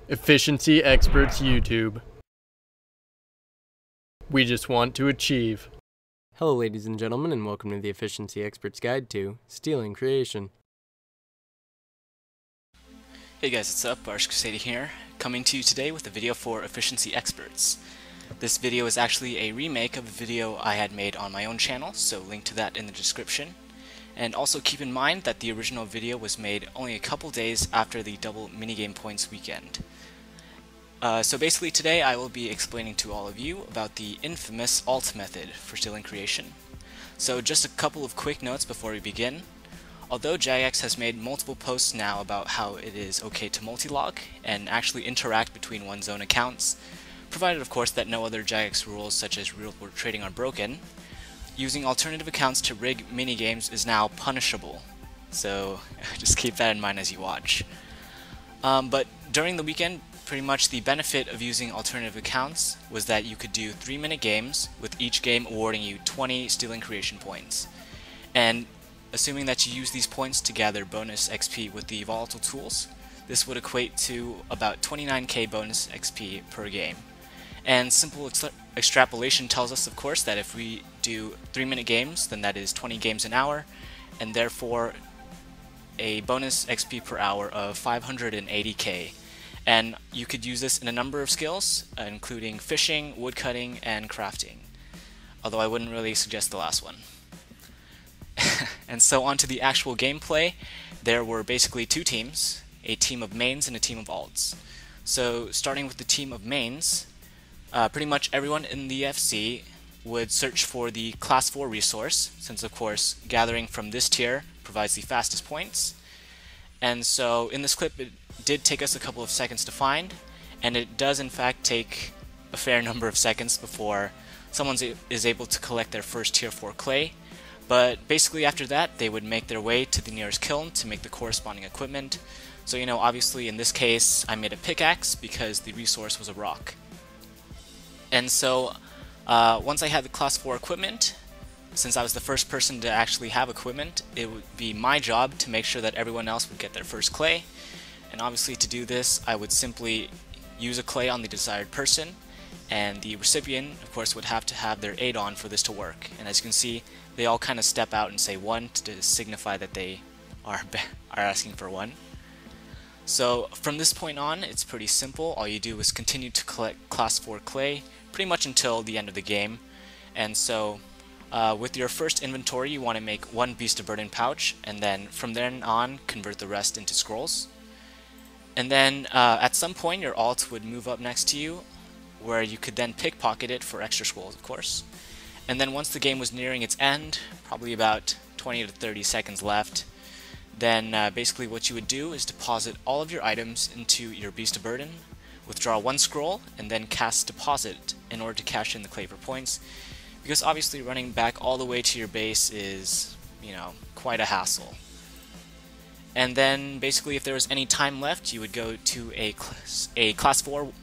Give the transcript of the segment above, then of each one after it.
Efficiency Experts YouTube. We just want to achieve. Hello ladies and gentlemen, and welcome to the Efficiency Experts Guide to Stealing Creation. Hey guys, what's up? Jagex Ltd here, coming to you today with a video for Efficiency Experts. This video is actually a remake of a video I had made on my own channel, so link to that in the description. And also keep in mind that the original video was made only a couple days after the double minigame points weekend. So basically today I will be explaining to all of you about the infamous alt method for stealing creation. So just a couple of quick notes before we begin. Although Jagex has made multiple posts now about how it is okay to multi-log and actually interact between one's own accounts, provided of course that no other Jagex rules such as real-world trading are broken, using alternative accounts to rig minigames is now punishable. So just keep that in mind as you watch. But during the weekend, pretty much the benefit of using alternative accounts was that you could do 3-minute games, with each game awarding you 20 stealing creation points. And assuming that you use these points to gather bonus XP with the volatile tools, this would equate to about 29k bonus XP per game. And simple extrapolation tells us, of course, that if we do 3-minute games, then that is 20 games an hour, and therefore a bonus XP per hour of 580k. And you could use this in a number of skills, including fishing, woodcutting, and crafting. Although I wouldn't really suggest the last one. And so on to the actual gameplay. There were basically two teams, a team of mains and a team of alts. So starting with the team of mains, pretty much everyone in the FC would search for the class 4 resource, since of course gathering from this tier provides the fastest points. And so in this clip it did take us a couple of seconds to find, and it does in fact take a fair number of seconds before someone is able to collect their first tier 4 clay. But basically after that they would make their way to the nearest kiln to make the corresponding equipment. So obviously in this case I made a pickaxe because the resource was a rock. And so once I had the class 4 equipment, since I was the first person to actually have equipment, it would be my job to make sure that everyone else would get their first clay. And obviously to do this I would simply use a clay on the desired person, and the recipient of course would have to have their aid on for this to work. And as you can see, they all kind of step out and say 1 to signify that they are asking for 1. So from this point on it's pretty simple. All you do is continue to collect class 4 clay pretty much until the end of the game. And so with your first inventory you want to make 1 beast of burden pouch, and then from then on convert the rest into scrolls. And then at some point your alt would move up next to you, where you could then pickpocket it for extra scrolls of course. And then once the game was nearing its end, probably about 20 to 30 seconds left, then basically what you would do is deposit all of your items into your beast of burden, withdraw 1 scroll, and then cast deposit in order to cash in the clay for points. Because obviously running back all the way to your base is, quite a hassle. And then basically if there was any time left, you would go to a class 1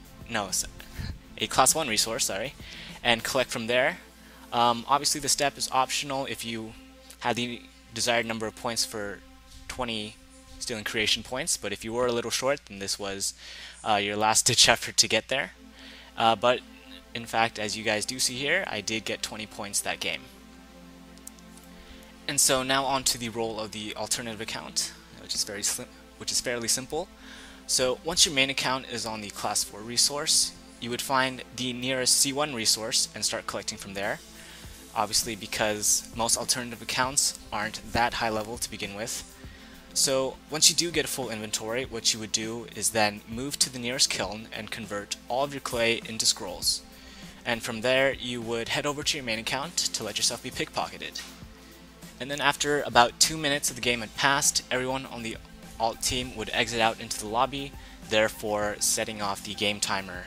resource, and collect from there. Obviously the step is optional if you had the desired number of points for 20 stealing creation points, but if you were a little short, then this was your last ditch effort to get there. But in fact, as you guys do see here, I did get 20 points that game. And so now on to the role of the alternative account, which is fairly simple. So once your main account is on the class 4 resource, you would find the nearest C1 resource and start collecting from there. Obviously because most alternative accounts aren't that high level to begin with. So once you do get a full inventory, what you would do is then move to the nearest kiln and convert all of your clay into scrolls. And from there you would head over to your main account to let yourself be pickpocketed. And then after about 2 minutes of the game had passed, everyone on the alt team would exit out into the lobby, therefore setting off the game timer.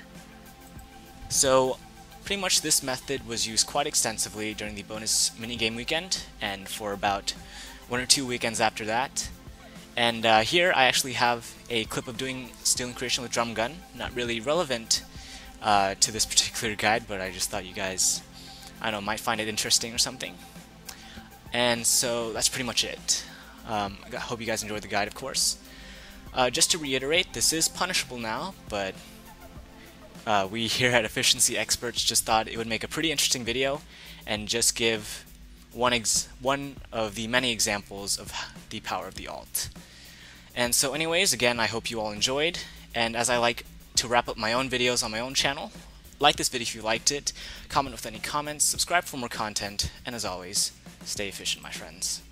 So pretty much this method was used quite extensively during the bonus minigame weekend, and for about 1 or 2 weekends after that. And here I actually have a clip of doing stealing creation with drum gun, not really relevant to this particular guide, but I just thought you guys, might find it interesting or something. And so that's pretty much it. I hope you guys enjoyed the guide, of course. Just to reiterate, this is punishable now, but we here at Efficiency Experts just thought it would make a pretty interesting video and just give one of the many examples of the power of the alt. And so anyways, again, I hope you all enjoyed, and as I like to wrap up my own videos on my own channel, like this video if you liked it, comment with any comments, subscribe for more content, and as always, stay efficient, my friends.